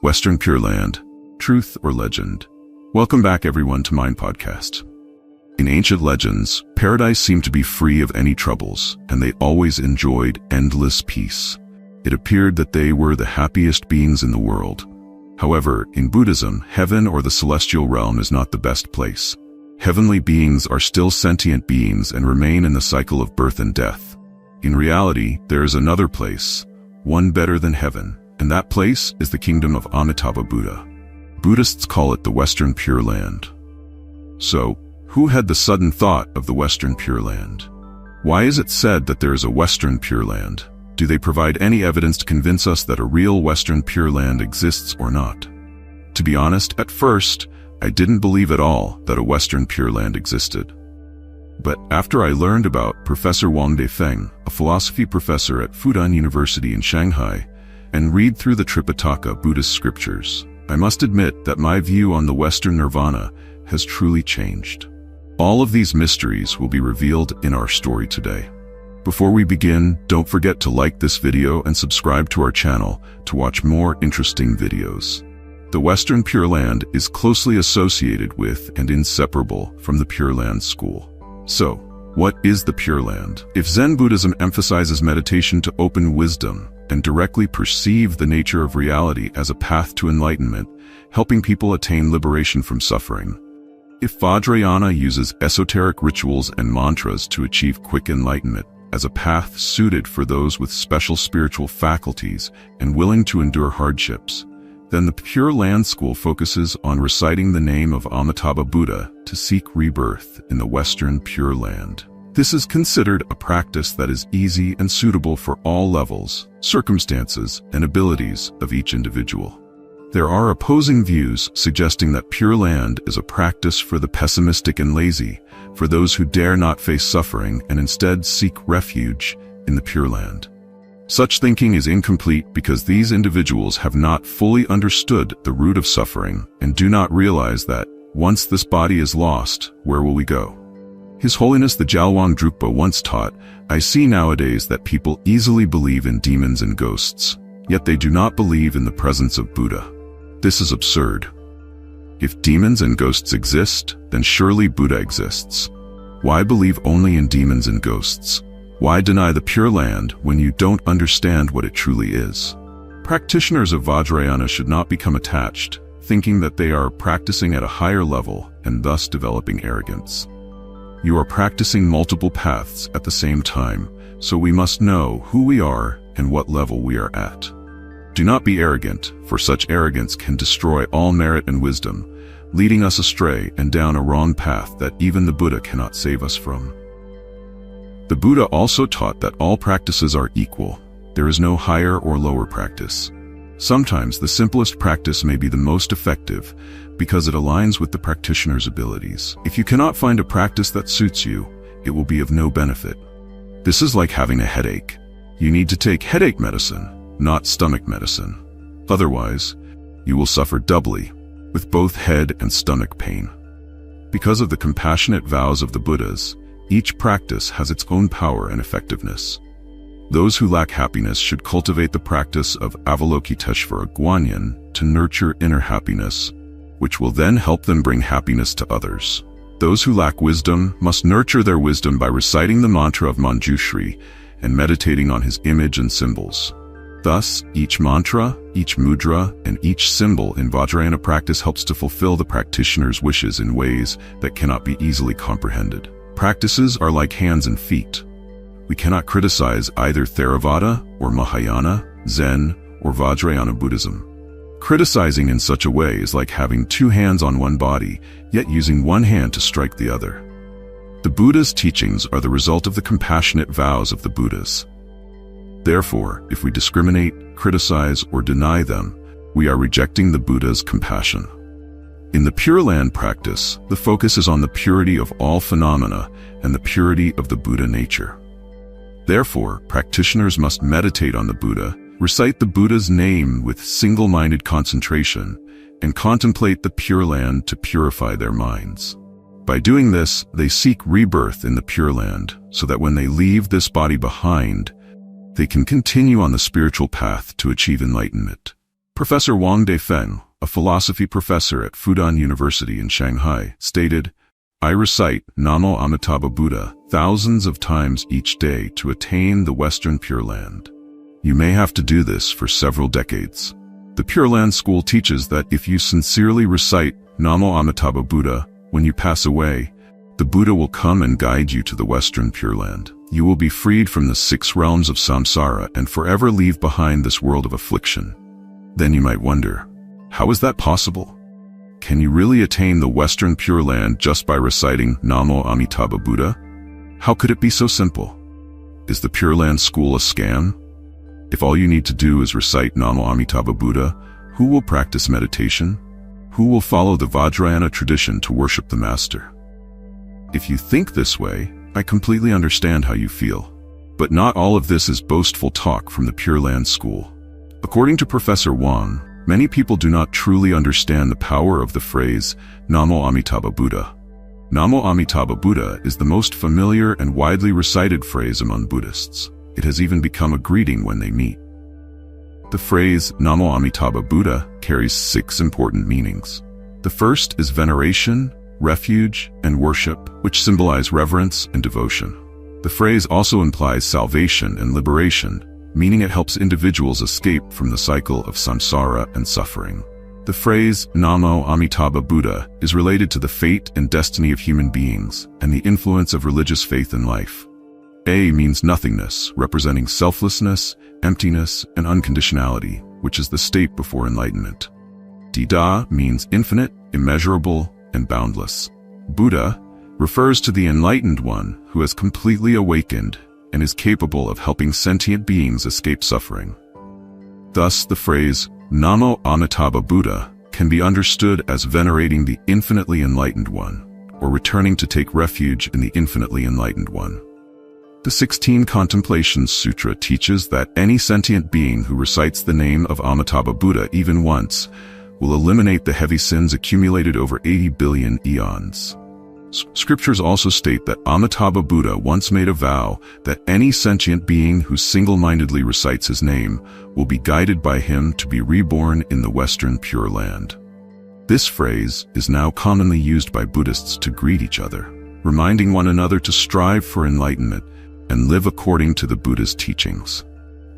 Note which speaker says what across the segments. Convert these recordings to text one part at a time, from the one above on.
Speaker 1: Western Pure Land, Truth or Legend? Welcome back everyone to Mind Podcast. In ancient legends, paradise seemed to be free of any troubles, and they always enjoyed endless peace. It appeared that they were the happiest beings in the world. However, in Buddhism, heaven or the celestial realm is not the best place. Heavenly beings are still sentient beings and remain in the cycle of birth and death. In reality, there is another place, one better than heaven, and that place is the kingdom of Amitabha Buddha. Buddhists call it the Western Pure Land. So, who had the sudden thought of the Western Pure Land? Why is it said that there is a Western Pure Land? Do they provide any evidence to convince us that a real Western Pure Land exists or not? To be honest, at first, I didn't believe at all that a Western Pure Land existed. But after I learned about Professor Wang Defeng, a philosophy professor at Fudan University in Shanghai, and read through the Tripitaka Buddhist scriptures, I must admit that my view on the Western Nirvana has truly changed. All of these mysteries will be revealed in our story today. Before we begin, don't forget to like this video and subscribe to our channel to watch more interesting videos. The Western Pure Land is closely associated with and inseparable from the Pure Land school. So, what is the Pure Land? If Zen Buddhism emphasizes meditation to open wisdom and directly perceive the nature of reality as a path to enlightenment, helping people attain liberation from suffering. If Vajrayana uses esoteric rituals and mantras to achieve quick enlightenment as a path suited for those with special spiritual faculties and willing to endure hardships, then the Pure Land School focuses on reciting the name of Amitabha Buddha to seek rebirth in the Western Pure Land. This is considered a practice that is easy and suitable for all levels, circumstances, and abilities of each individual. There are opposing views suggesting that Pure Land is a practice for the pessimistic and lazy, for those who dare not face suffering and instead seek refuge in the Pure Land. Such thinking is incomplete because these individuals have not fully understood the root of suffering and do not realize that, once this body is lost, where will we go? His Holiness the Jalwang Drukpa once taught, "I see nowadays that people easily believe in demons and ghosts, yet they do not believe in the presence of Buddha. This is absurd. If demons and ghosts exist, then surely Buddha exists. Why believe only in demons and ghosts? Why deny the Pure Land when you don't understand what it truly is?" Practitioners of Vajrayana should not become attached, thinking that they are practicing at a higher level and thus developing arrogance. You are practicing multiple paths at the same time, so we must know who we are and what level we are at. Do not be arrogant, for such arrogance can destroy all merit and wisdom, leading us astray and down a wrong path that even the Buddha cannot save us from. The Buddha also taught that all practices are equal. There is no higher or lower practice. Sometimes the simplest practice may be the most effective because it aligns with the practitioner's abilities. If you cannot find a practice that suits you, it will be of no benefit. This is like having a headache. You need to take headache medicine, not stomach medicine. Otherwise, you will suffer doubly, with both head and stomach pain. Because of the compassionate vows of the Buddhas, each practice has its own power and effectiveness. Those who lack happiness should cultivate the practice of Avalokiteshvara Guanyin to nurture inner happiness, which will then help them bring happiness to others. Those who lack wisdom must nurture their wisdom by reciting the mantra of Manjushri and meditating on his image and symbols. Thus, each mantra, each mudra, and each symbol in Vajrayana practice helps to fulfill the practitioner's wishes in ways that cannot be easily comprehended. Practices are like hands and feet. We cannot criticize either Theravada or Mahayana, Zen, or Vajrayana Buddhism. Criticizing in such a way is like having two hands on one body, yet using one hand to strike the other. The Buddha's teachings are the result of the compassionate vows of the Buddhas. Therefore, if we discriminate, criticize, or deny them, we are rejecting the Buddha's compassion. In the Pure Land practice, the focus is on the purity of all phenomena and the purity of the Buddha nature. Therefore, practitioners must meditate on the Buddha, recite the Buddha's name with single-minded concentration, and contemplate the Pure Land to purify their minds. By doing this, they seek rebirth in the Pure Land, so that when they leave this body behind, they can continue on the spiritual path to achieve enlightenment. Professor Wang Defeng, a philosophy professor at Fudan University in Shanghai, stated, "I recite Namo Amitabha Buddha thousands of times each day to attain the Western Pure Land. You may have to do this for several decades." The Pure Land school teaches that if you sincerely recite Namo Amitabha Buddha when you pass away, the Buddha will come and guide you to the Western Pure Land. You will be freed from the 6 realms of samsara and forever leave behind this world of affliction. Then you might wonder, how is that possible? Can you really attain the Western Pure Land just by reciting Namo Amitabha Buddha? How could it be so simple? Is the Pure Land school a scam? If all you need to do is recite Namo Amitabha Buddha, who will practice meditation? Who will follow the Vajrayana tradition to worship the Master? If you think this way, I completely understand how you feel. But not all of this is boastful talk from the Pure Land school. According to Professor Wang, many people do not truly understand the power of the phrase Namo Amitabha Buddha. Namo Amitabha Buddha is the most familiar and widely recited phrase among Buddhists. It has even become a greeting when they meet. The phrase Namo Amitabha Buddha carries 6 important meanings. The first is veneration, refuge, and worship, which symbolize reverence and devotion. The phrase also implies salvation and liberation, meaning it helps individuals escape from the cycle of samsara and suffering. The phrase Namo Amitabha Buddha is related to the fate and destiny of human beings and the influence of religious faith in life. A means nothingness, representing selflessness, emptiness, and unconditionality, which is the state before enlightenment. Da means infinite, immeasurable, and boundless. Buddha refers to the enlightened one who has completely awakened and is capable of helping sentient beings escape suffering. Thus, the phrase Namo Amitabha Buddha can be understood as venerating the infinitely enlightened one, or returning to take refuge in the infinitely enlightened one. The 16 Contemplations Sutra teaches that any sentient being who recites the name of Amitabha Buddha even once will eliminate the heavy sins accumulated over 80 billion eons. Scriptures also state that Amitabha Buddha once made a vow that any sentient being who single-mindedly recites his name will be guided by him to be reborn in the Western Pure Land. This phrase is now commonly used by Buddhists to greet each other, reminding one another to strive for enlightenment and live according to the Buddha's teachings.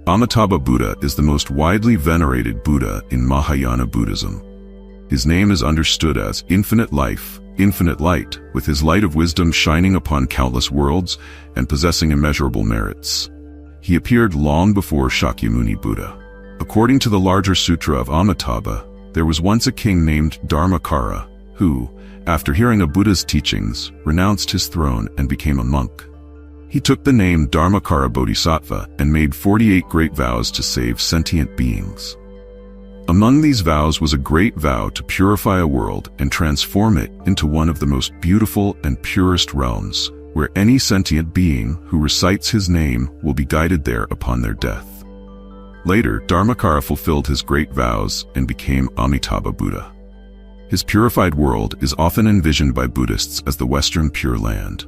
Speaker 1: Amitabha Buddha is the most widely venerated Buddha in Mahayana Buddhism. His name is understood as infinite life, infinite light, with his light of wisdom shining upon countless worlds and possessing immeasurable merits. He appeared long before Shakyamuni Buddha. According to the larger Sutra of Amitabha, there was once a king named Dharmakara, who, after hearing of Buddha's teachings, renounced his throne and became a monk. He took the name Dharmakara Bodhisattva and made 48 great vows to save sentient beings. Among these vows was a great vow to purify a world and transform it into one of the most beautiful and purest realms, where any sentient being who recites his name will be guided there upon their death. Later, Dharmakara fulfilled his great vows and became Amitabha Buddha. His purified world is often envisioned by Buddhists as the Western Pure Land.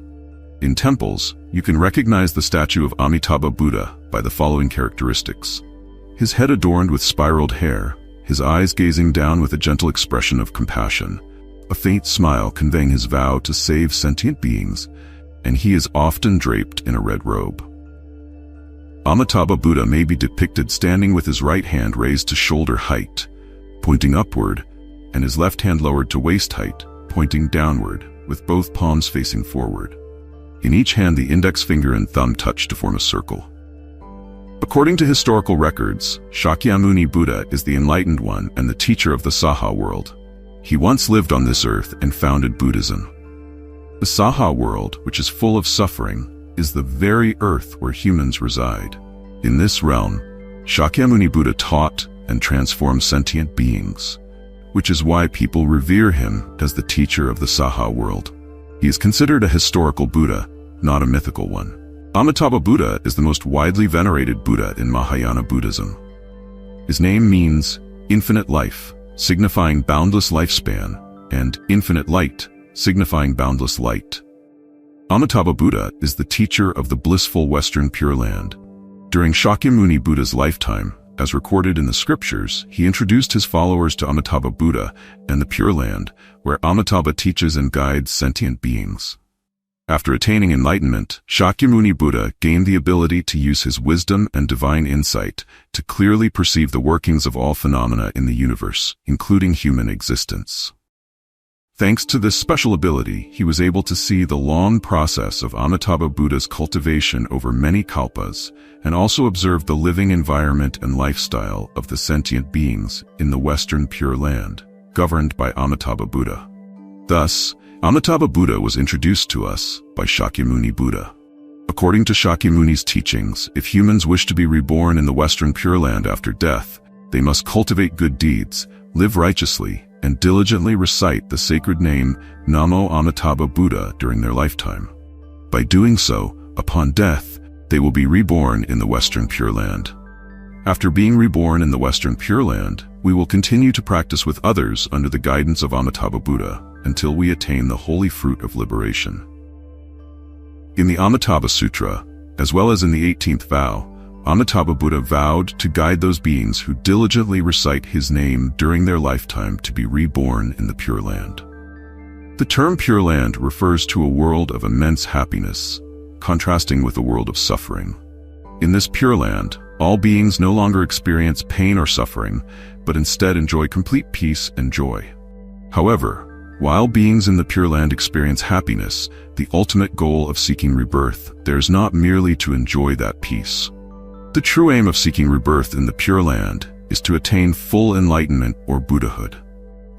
Speaker 1: In temples, you can recognize the statue of Amitabha Buddha by the following characteristics. His head adorned with spiraled hair, his eyes gazing down with a gentle expression of compassion, a faint smile conveying his vow to save sentient beings, and he is often draped in a red robe. Amitabha Buddha may be depicted standing with his right hand raised to shoulder height, pointing upward, and his left hand lowered to waist height, pointing downward, with both palms facing forward. In each hand, the index finger and thumb touch to form a circle. According to historical records, Shakyamuni Buddha is the enlightened one and the teacher of the Saha world. He once lived on this earth and founded Buddhism. The Saha world, which is full of suffering, is the very earth where humans reside. In this realm, Shakyamuni Buddha taught and transformed sentient beings, which is why people revere him as the teacher of the Saha world. He is considered a historical Buddha, not a mythical one. Amitabha Buddha is the most widely venerated Buddha in Mahayana Buddhism. His name means infinite life, signifying boundless lifespan, and infinite light, signifying boundless light. Amitabha Buddha is the teacher of the blissful Western Pure Land. During Shakyamuni Buddha's lifetime, as recorded in the scriptures, he introduced his followers to Amitabha Buddha and the Pure Land, where Amitabha teaches and guides sentient beings. After attaining enlightenment, Shakyamuni Buddha gained the ability to use his wisdom and divine insight to clearly perceive the workings of all phenomena in the universe, including human existence. Thanks to this special ability, he was able to see the long process of Amitabha Buddha's cultivation over many kalpas, and also observe the living environment and lifestyle of the sentient beings in the Western Pure Land, governed by Amitabha Buddha. Thus, Amitabha Buddha was introduced to us by Shakyamuni Buddha. According to Shakyamuni's teachings, if humans wish to be reborn in the Western Pure Land after death, they must cultivate good deeds, live righteously, and diligently recite the sacred name Namo Amitabha Buddha during their lifetime. By doing so, upon death, they will be reborn in the Western Pure Land. After being reborn in the Western Pure Land, we will continue to practice with others under the guidance of Amitabha Buddha until we attain the holy fruit of liberation. In the Amitabha Sutra, as well as in the 18th vow, Amitabha Buddha vowed to guide those beings who diligently recite his name during their lifetime to be reborn in the Pure Land. The term Pure Land refers to a world of immense happiness, contrasting with a world of suffering. In this Pure Land, all beings no longer experience pain or suffering, but instead enjoy complete peace and joy. However, while beings in the Pure Land experience happiness, the ultimate goal of seeking rebirth, there is not merely to enjoy that peace. The true aim of seeking rebirth in the Pure Land is to attain full enlightenment or Buddhahood.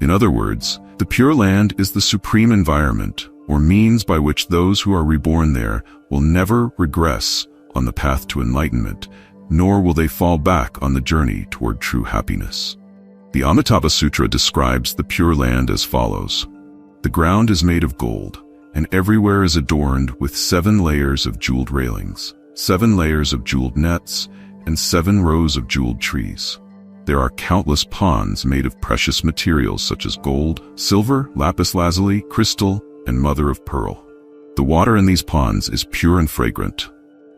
Speaker 1: In other words, the Pure Land is the supreme environment or means by which those who are reborn there will never regress on the path to enlightenment, nor will they fall back on the journey toward true happiness. The Amitabha Sutra describes the Pure Land as follows. The ground is made of gold, and everywhere is adorned with 7 layers of jeweled railings, 7 layers of jeweled nets, and 7 rows of jeweled trees. There are countless ponds made of precious materials such as gold, silver, lapis lazuli, crystal, and mother of pearl. The water in these ponds is pure and fragrant.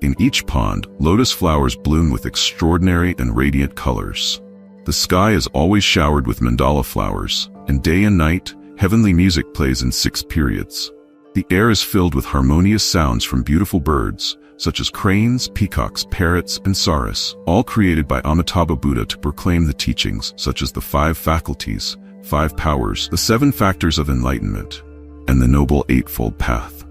Speaker 1: In each pond, lotus flowers bloom with extraordinary and radiant colors. The sky is always showered with mandala flowers, and day and night, heavenly music plays in 6 periods. The air is filled with harmonious sounds from beautiful birds, such as cranes, peacocks, parrots, and saris, all created by Amitabha Buddha to proclaim the teachings such as the 5 faculties, 5 powers, the 7 factors of enlightenment, and the Noble Eightfold Path.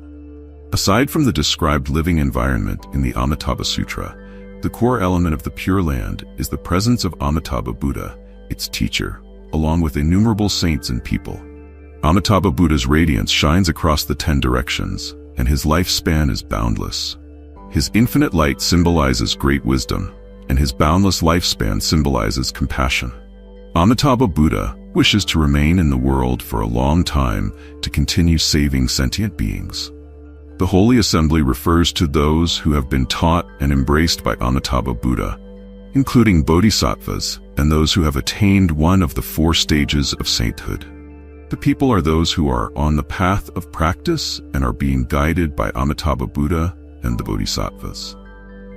Speaker 1: Aside from the described living environment in the Amitabha Sutra, the core element of the Pure Land is the presence of Amitabha Buddha, its teacher, along with innumerable saints and people. Amitabha Buddha's radiance shines across the 10 directions, and his lifespan is boundless. His infinite light symbolizes great wisdom, and his boundless lifespan symbolizes compassion. Amitabha Buddha wishes to remain in the world for a long time to continue saving sentient beings. The Holy Assembly refers to those who have been taught and embraced by Amitabha Buddha, including bodhisattvas and those who have attained one of the 4 stages of sainthood. The people are those who are on the path of practice and are being guided by Amitabha Buddha and the bodhisattvas.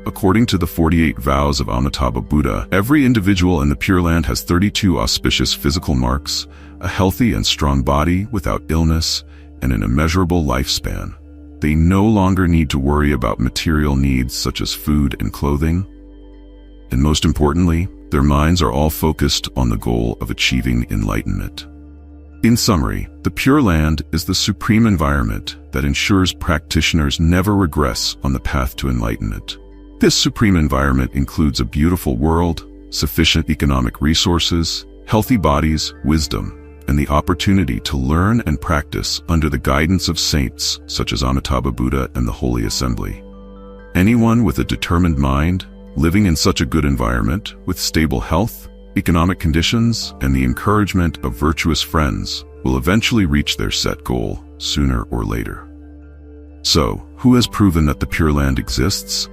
Speaker 1: According to the 48 vows of Amitabha Buddha, every individual in the Pure Land has 32 auspicious physical marks, a healthy and strong body without illness, and an immeasurable lifespan. They no longer need to worry about material needs such as food and clothing. And most importantly, their minds are all focused on the goal of achieving enlightenment. In summary, the Pure Land is the supreme environment that ensures practitioners never regress on the path to enlightenment. This supreme environment includes a beautiful world, sufficient economic resources, healthy bodies, wisdom, and the opportunity to learn and practice under the guidance of saints such as Amitabha Buddha and the Holy Assembly. Anyone with a determined mind, living in such a good environment, with stable health, economic conditions, and the encouragement of virtuous friends, will eventually reach their set goal, sooner or later. So, who has proven that the Pure Land exists?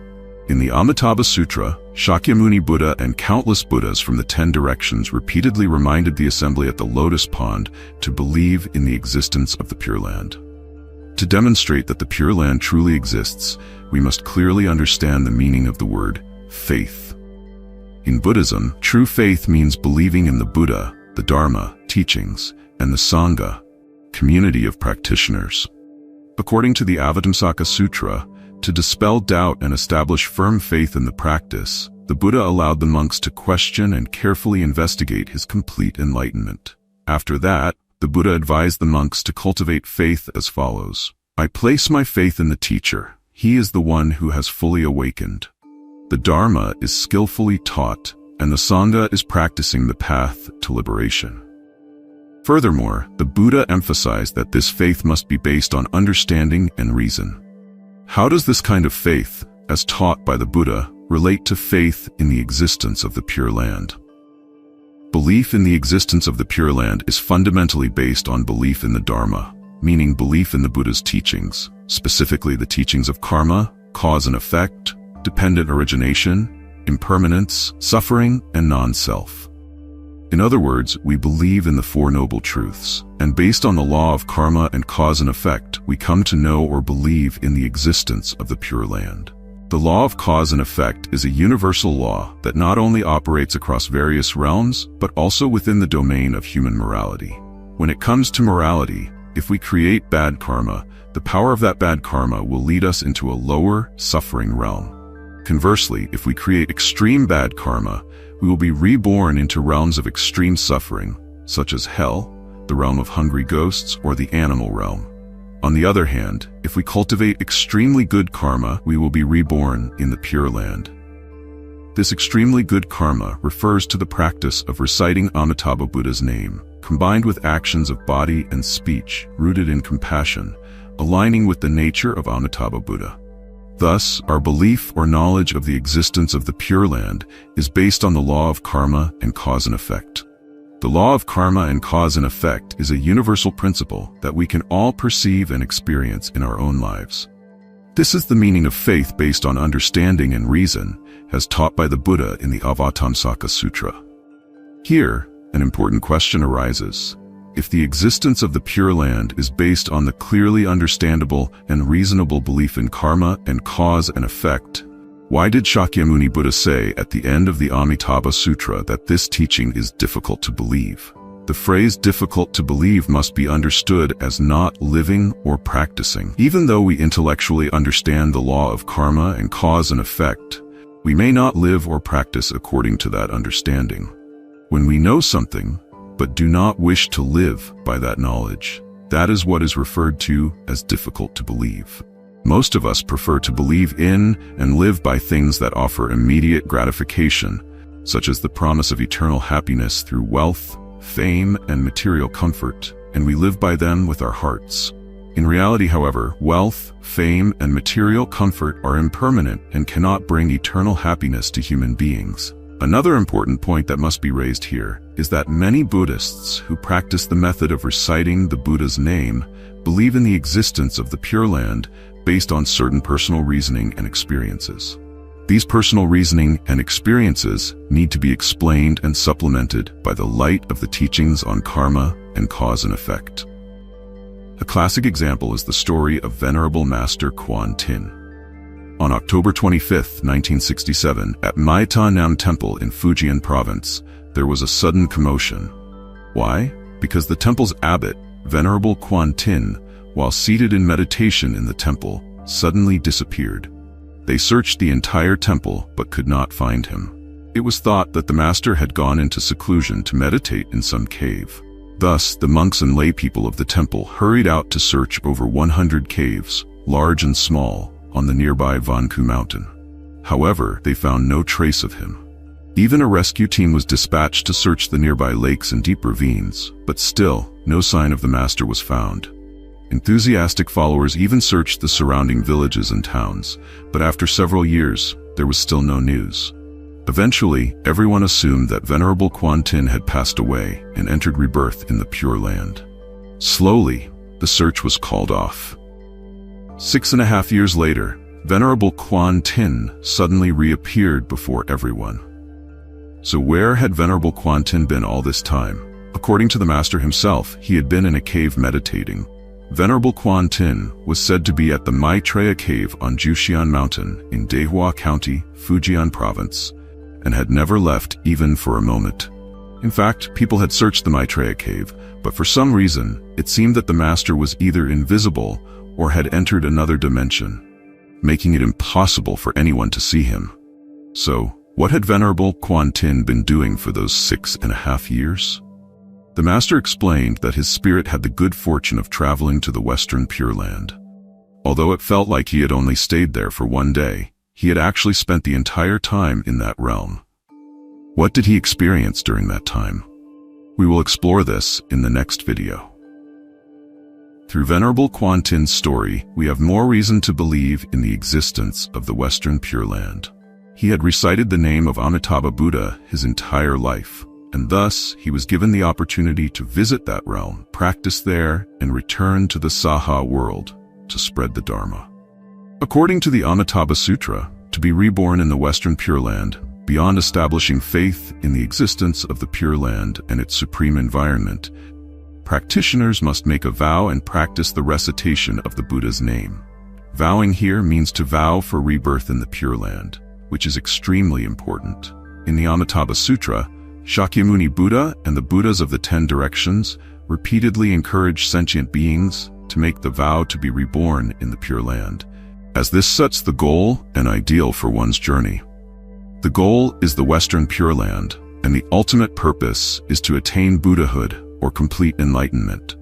Speaker 1: In the Amitabha Sutra, Shakyamuni Buddha and countless Buddhas from the 10 directions repeatedly reminded the assembly at the Lotus Pond to believe in the existence of the Pure Land. To demonstrate that the Pure Land truly exists, we must clearly understand the meaning of the word faith. In Buddhism, true faith means believing in the Buddha, the Dharma, teachings, and the Sangha, community of practitioners. According to the Avatamsaka Sutra, to dispel doubt and establish firm faith in the practice, the Buddha allowed the monks to question and carefully investigate his complete enlightenment. After that, the Buddha advised the monks to cultivate faith as follows. I place my faith in the teacher. He is the one who has fully awakened. The Dharma is skillfully taught, and the Sangha is practicing the path to liberation. Furthermore, the Buddha emphasized that this faith must be based on understanding and reason. How does this kind of faith, as taught by the Buddha, relate to faith in the existence of the Pure Land? Belief in the existence of the Pure Land is fundamentally based on belief in the Dharma, meaning belief in the Buddha's teachings, specifically the teachings of karma, cause and effect, dependent origination, impermanence, suffering, and non-self. In other words, we believe in the Four Noble Truths, and based on the law of karma and cause and effect, we come to know or believe in the existence of the Pure Land. The law of cause and effect is a universal law that not only operates across various realms, but also within the domain of human morality. When it comes to morality, if we create bad karma, the power of that bad karma will lead us into a lower, suffering realm. Conversely, if we create extreme bad karma, we will be reborn into realms of extreme suffering, such as hell, the realm of hungry ghosts, or the animal realm. On the other hand, if we cultivate extremely good karma, we will be reborn in the Pure Land. This extremely good karma refers to the practice of reciting Amitabha Buddha's name, combined with actions of body and speech rooted in compassion, aligning with the nature of Amitabha Buddha. Thus, our belief or knowledge of the existence of the Pure Land is based on the law of karma and cause and effect. The law of karma and cause and effect is a universal principle that we can all perceive and experience in our own lives. This is the meaning of faith based on understanding and reason, as taught by the Buddha in the Avatamsaka Sutra. Here, an important question arises. If the existence of the Pure Land is based on the clearly understandable and reasonable belief in karma and cause and effect, why did Shakyamuni Buddha say at the end of the Amitabha Sutra that this teaching is difficult to believe? The phrase difficult to believe must be understood as not living or practicing. Even though we intellectually understand the law of karma and cause and effect, we may not live or practice according to that understanding. When we know something, but do not wish to live by that knowledge, that is what is referred to as difficult to believe. Most of us prefer to believe in and live by things that offer immediate gratification, such as the promise of eternal happiness through wealth, fame, and material comfort, and we live by them with our hearts. In reality, however, wealth, fame, and material comfort are impermanent and cannot bring eternal happiness to human beings. Another important point that must be raised here is that many Buddhists who practice the method of reciting the Buddha's name believe in the existence of the Pure Land based on certain personal reasoning and experiences. These personal reasoning and experiences need to be explained and supplemented by the light of the teachings on karma and cause and effect. A classic example is the story of Venerable Master Kuan Tin. On October 25, 1967, at Maitan Nam Temple in Fujian Province, there was a sudden commotion. Why? Because the temple's abbot, Venerable Kuan Tin, while seated in meditation in the temple, suddenly disappeared. They searched the entire temple but could not find him. It was thought that the master had gone into seclusion to meditate in some cave. Thus, the monks and lay people of the temple hurried out to search over 100 caves, large and small, on the nearby Vanku mountain. However, they found no trace of him. Even a rescue team was dispatched to search the nearby lakes and deep ravines, but still, no sign of the master was found. Enthusiastic followers even searched the surrounding villages and towns, but after several years, there was still no news. Eventually, everyone assumed that Venerable Kuan Tin had passed away and entered rebirth in the Pure Land. Slowly, the search was called off. 6.5 years later, Venerable Kuan Tin suddenly reappeared before everyone. So where had Venerable Kuan Tin been all this time? According to the master himself, he had been in a cave meditating. Venerable Kuan Tin was said to be at the Maitreya Cave on Jushian Mountain in Deihua County, Fujian Province, and had never left even for a moment. In fact, people had searched the Maitreya cave, but for some reason, it seemed that the master was either invisible or had entered another dimension, making it impossible for anyone to see him. So, what had Venerable Quan Tin been doing for those 6.5 years? The master explained that his spirit had the good fortune of traveling to the Western Pure Land. Although it felt like he had only stayed there for one day, he had actually spent the entire time in that realm. What did he experience during that time? We will explore this in the next video. Through Venerable Quan Tin's story, we have more reason to believe in the existence of the Western Pure Land. He had recited the name of Amitabha Buddha his entire life, and thus he was given the opportunity to visit that realm, practice there, and return to the Saha world to spread the Dharma. According to the Amitabha Sutra, to be reborn in the Western Pure Land, beyond establishing faith in the existence of the Pure Land and its supreme environment, practitioners must make a vow and practice the recitation of the Buddha's name. Vowing here means to vow for rebirth in the Pure Land, which is extremely important. In the Amitabha Sutra, Shakyamuni Buddha and the Buddhas of the 10 directions repeatedly encourage sentient beings to make the vow to be reborn in the Pure Land, as this sets the goal and ideal for one's journey. The goal is the Western Pure Land, and the ultimate purpose is to attain Buddhahood or complete enlightenment.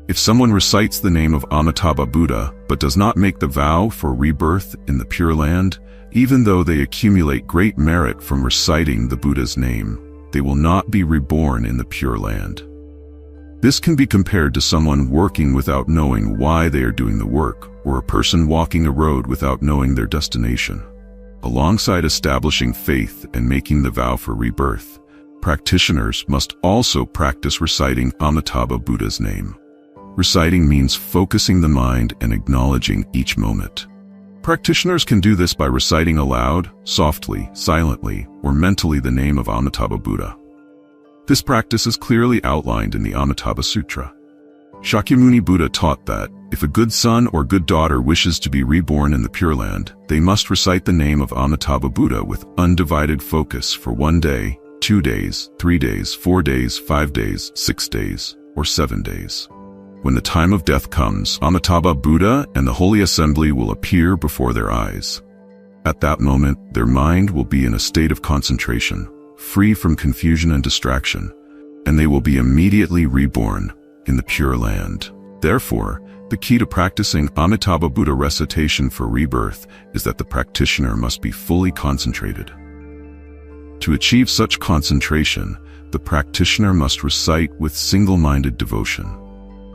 Speaker 1: If someone recites the name of Amitabha Buddha but does not make the vow for rebirth in the Pure Land, even though they accumulate great merit from reciting the Buddha's name, they will not be reborn in the Pure Land. This can be compared to someone working without knowing why they are doing the work, or a person walking a road without knowing their destination. Alongside establishing faith and making the vow for rebirth, practitioners must also practice reciting Amitabha Buddha's name. Reciting means focusing the mind and acknowledging each moment. Practitioners can do this by reciting aloud, softly, silently, or mentally the name of Amitabha Buddha. This practice is clearly outlined in the Amitabha Sutra. Shakyamuni Buddha taught that, if a good son or good daughter wishes to be reborn in the Pure Land, they must recite the name of Amitabha Buddha with undivided focus for 1 day, 2 days, 3 days, 4 days, 5 days, 6 days, or 7 days. When the time of death comes, Amitabha Buddha and the Holy Assembly will appear before their eyes. At that moment, their mind will be in a state of concentration, free from confusion and distraction, and they will be immediately reborn in the Pure Land. Therefore, the key to practicing Amitabha Buddha recitation for rebirth is that the practitioner must be fully concentrated. To achieve such concentration, the practitioner must recite with single-minded devotion.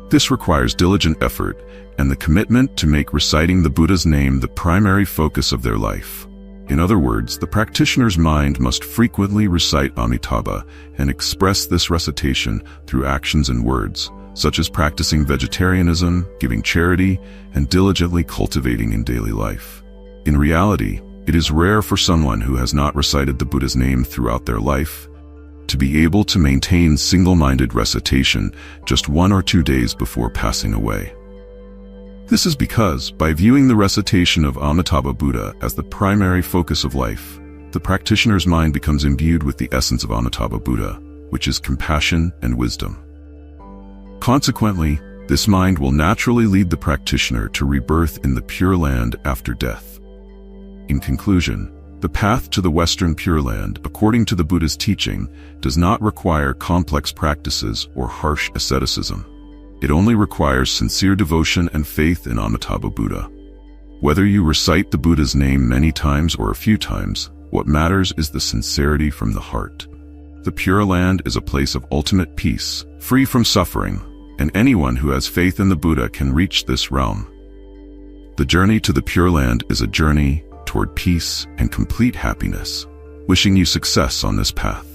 Speaker 1: This requires diligent effort and the commitment to make reciting the Buddha's name the primary focus of their life. In other words, the practitioner's mind must frequently recite Amitabha and express this recitation through actions and words, such as practicing vegetarianism, giving charity, and diligently cultivating in daily life. In reality, it is rare for someone who has not recited the Buddha's name throughout their life to be able to maintain single-minded recitation just 1 or 2 days before passing away. This is because, by viewing the recitation of Amitabha Buddha as the primary focus of life, the practitioner's mind becomes imbued with the essence of Amitabha Buddha, which is compassion and wisdom. Consequently, this mind will naturally lead the practitioner to rebirth in the Pure Land after death. In conclusion, the path to the Western Pure Land, according to the Buddha's teaching, does not require complex practices or harsh asceticism. It only requires sincere devotion and faith in Amitabha Buddha. Whether you recite the Buddha's name many times or a few times, what matters is the sincerity from the heart. The Pure Land is a place of ultimate peace, free from suffering, and anyone who has faith in the Buddha can reach this realm. The journey to the Pure Land is a journey toward peace and complete happiness. Wishing you success on this path.